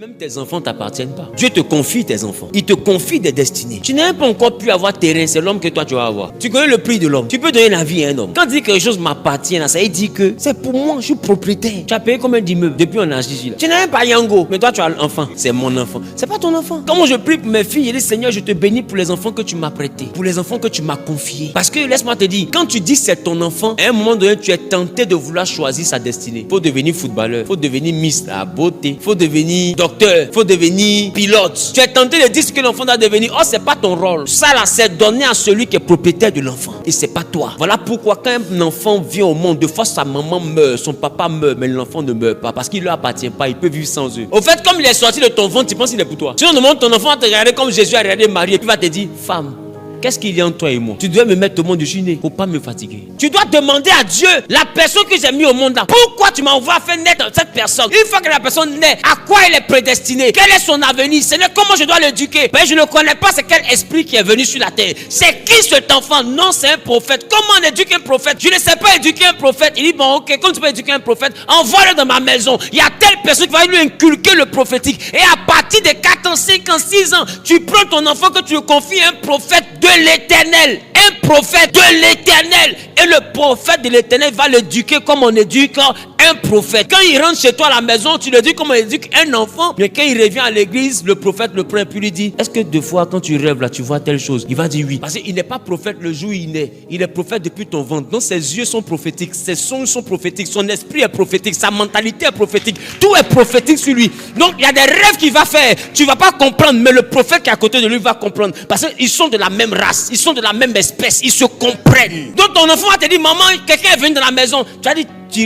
Même tes enfants ne t'appartiennent pas. Dieu te confie tes enfants. Il te confie des destinées. Tu n'as même pas encore pu avoir terrain. C'est l'homme que toi tu vas avoir. Tu connais le prix de l'homme. Tu peux donner la vie à un homme. Quand il dit que quelque chose m'appartient, ça veut dire que c'est pour moi. Je suis propriétaire. Tu as payé combien d'immeubles depuis on a acheté ici là? Tu n'as même pas Yango. Mais toi tu as l'enfant. C'est mon enfant. C'est pas ton enfant. Comment je prie pour mes filles? Je dis Seigneur, je te bénis pour les enfants que tu m'as prêtés. Pour les enfants que tu m'as confiés. Parce que laisse-moi te dire, quand tu dis c'est ton enfant, à un moment donné, tu es tenté de vouloir choisir sa destinée. Faut devenir footballeur. Faut devenir Miss la beauté. Faut devenir docteur. Faut devenir pilote. Tu es tenté de dire ce que l'enfant doit devenir. Oh, c'est pas ton rôle. Ça là, c'est donné à celui qui est propriétaire de l'enfant. Et c'est pas toi. Voilà pourquoi quand un enfant vient au monde, de fois sa maman meurt, son papa meurt, mais l'enfant ne meurt pas parce qu'il ne lui appartient pas. Il peut vivre sans eux. Au fait, comme il est sorti de ton ventre, tu penses qu'il est pour toi. Sinon, ton enfant va te regarder comme Jésus a regardé Marie et puis va te dire, femme, qu'est-ce qu'il y a entre toi et moi? Tu dois me mettre au monde du chiné pour pas me fatiguer. Tu dois demander à Dieu, la personne que j'ai mis au monde là, pourquoi tu m'envoies faire naître cette personne? Une fois que la personne naît, à quoi elle est prédestinée? Quel est son avenir? Seigneur, comment je dois l'éduquer? Mais je ne connais pas c'est quel esprit qui est venu sur la terre. C'est qui cet enfant? Non, c'est un prophète. Comment on éduque un prophète? Je ne sais pas éduquer un prophète. Il dit, bon, ok, comme tu peux éduquer un prophète, envoie-le dans ma maison. Il y a telle personne qui va lui inculquer le prophétique. Et à partir de 4 ans, 5 ans, 6 ans, tu prends ton enfant que tu le confies à un prophète de l'éternel. Un prophète de l'éternel. Et le prophète de l'éternel va l'éduquer comme on éduque un prophète. Quand il rentre chez toi à la maison, tu le dis comme on éduque un enfant. Mais quand il revient à l'église, le prophète le prend et puis lui dit, est-ce que deux fois quand tu rêves là, tu vois telle chose? Il va dire oui. Parce qu'il n'est pas prophète le jour où il naît. Il est prophète depuis ton ventre. Donc ses yeux sont prophétiques, ses sons sont prophétiques, son esprit est prophétique, sa mentalité est prophétique. Tout est prophétique sur lui. Donc il y a des rêves qu'il va faire. Tu ne vas pas comprendre, mais le prophète qui est à côté de lui va comprendre. Parce qu'ils sont de la même race, ils sont de la même espèce, ils se comprennent. Donc ton enfant va te dire, maman, quelqu'un est venu dans la maison. Tu as dit,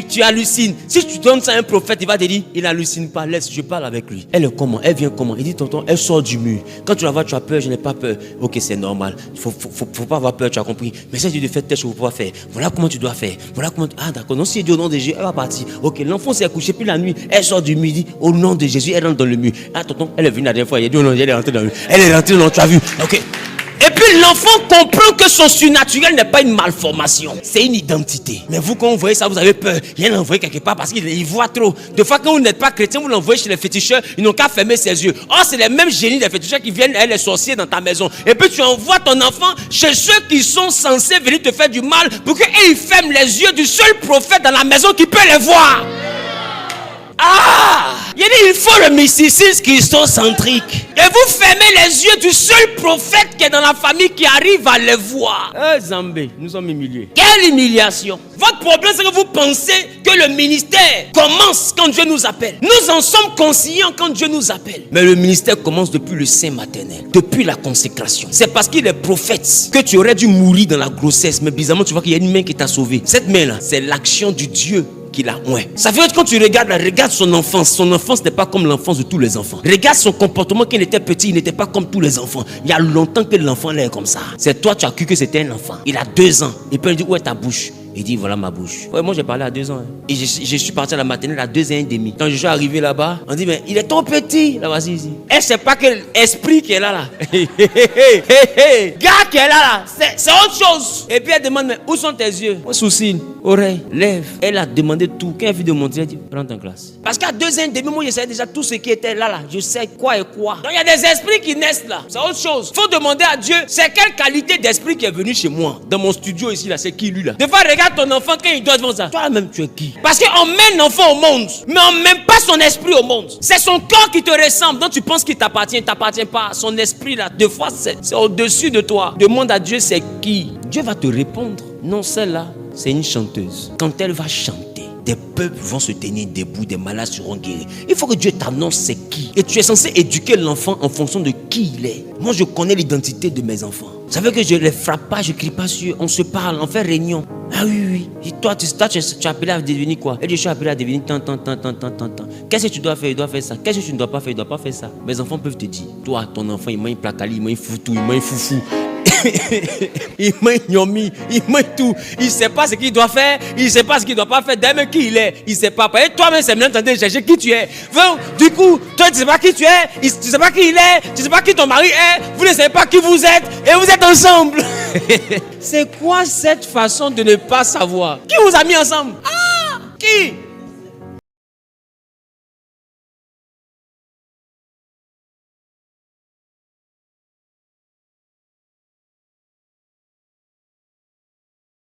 tu hallucines. Si tu donnes ça à un prophète, il va te dire, il n'hallucine pas, laisse, je parle avec lui. Elle est comment? Elle vient comment? Il dit, tonton, elle sort du mur. Quand tu la vois, tu as peur, je n'ai pas peur. Ok, c'est normal. Faut pas avoir peur, tu as compris. Mais si tu te fais telle chose, il faut pas faire. Voilà comment tu dois faire. Voilà comment. Ah, d'accord. Non, si elle dit au nom de Jésus, elle va partir. Ok, l'enfant s'est couché, puis la nuit, elle sort du mur, il dit, au nom de Jésus, elle rentre dans le mur. Ah, tonton, elle est venue la dernière fois, il a dit, oh non, elle est rentrée dans le mur. Elle est rentrée, non, tu as vu. Ok. Et puis l'enfant comprend que son surnaturel n'est pas une malformation, c'est une identité. Mais vous, quand vous voyez ça, vous avez peur. Il l'envoie quelque part parce qu'il voit trop. Des fois, quand vous n'êtes pas chrétien, vous l'envoyez chez les féticheurs, ils n'ont qu'à fermer ses yeux. Oh, c'est les mêmes génies des féticheurs qui viennent, les sorciers dans ta maison. Et puis tu envoies ton enfant chez ceux qui sont censés venir te faire du mal pour qu'ils ferment les yeux du seul prophète dans la maison qui peut les voir. Ah! Il faut le mysticisme christocentrique. Et vous fermez les yeux du seul prophète qui est dans la famille qui arrive à les voir. Zambé, nous sommes humiliés. Quelle humiliation! Votre problème, c'est que vous pensez que le ministère commence quand Dieu nous appelle. Nous en sommes conscients quand Dieu nous appelle. Mais le ministère commence depuis le sein maternel, depuis la consécration. C'est parce qu'il est prophète que tu aurais dû mourir dans la grossesse. Mais bizarrement, tu vois qu'il y a une main qui t'a sauvé. Cette main-là, c'est l'action du Dieu qu'il a oint. Ça fait que quand tu regardes son enfance n'est pas comme l'enfance de tous les enfants. Regarde son comportement quand il était petit, il n'était pas comme tous les enfants. Il y a longtemps que l'enfant est comme ça. C'est toi, tu as cru que c'était un enfant. Il a 2 ans. Et puis il dit, où est ta bouche? Il dit, voilà ma bouche. Ouais, moi j'ai parlé à 2 ans. Et je suis parti à la maternelle à 2 ans et demi. Quand je suis arrivé là-bas, on dit, mais il est trop petit. Là, voici ici. Elle sait pas quel esprit qui est là. Gars qui est là. C'est autre chose. Et puis elle demande, mais où sont tes yeux? Sourcils, oreilles, lèvres. Elle a demandé tout. Quand elle vient de monter, elle dit, rentre en classe. Parce qu'à 2 ans et demi, moi je savais déjà tout ce qui était là. Je sais quoi et quoi. Donc il y a des esprits qui naissent là. C'est autre chose. Faut demander à Dieu, c'est quelle qualité d'esprit qui est venu chez moi. Dans mon studio ici, là, c'est qui lui là? Des fois, regarde ton enfant quand il doit devant ça. Toi-même, tu es qui? Parce qu'on met l'enfant au monde, mais on ne met pas son esprit au monde. C'est son corps qui te ressemble. Donc tu penses qu'il t'appartient, il ne t'appartient pas. Son esprit là, des fois, c'est au-dessus de toi. Demande à Dieu, c'est qui? Dieu va te répondre. Non, celle-là, c'est une chanteuse. Quand elle va chanter, des peuples vont se tenir debout, des malades seront guéris. Il faut que Dieu t'annonce c'est qui. Et tu es censé éduquer l'enfant en fonction de qui il est. Moi, je connais l'identité de mes enfants. Ça veut que je ne les frappe pas, je ne crie pas sur eux. On se parle, on fait réunion. Ah oui. Et toi, tu es appelé à devenir quoi? Et je suis appelé à devenir tant. Qu'est-ce que tu dois faire? Il doit faire ça. Qu'est-ce que tu ne dois pas faire? Il ne doit pas faire ça. Mes enfants peuvent te dire, toi, ton enfant, il m'a une placali, il m'a une foutou, il m'a une foufou. Il m'a ignomi, il m'a tout. Il ne sait pas ce qu'il doit faire, il ne sait pas ce qu'il ne doit pas faire. D'ailleurs, qui il est, il ne sait pas. Et toi-même, c'est maintenant en train de chercher qui tu es. Du coup, toi, tu ne sais pas qui tu es, tu ne sais pas qui il est, tu ne sais pas qui ton mari est, vous ne savez pas qui vous êtes, et vous êtes ensemble. C'est quoi cette façon de ne pas savoir? Qui vous a mis ensemble? Ah! Qui?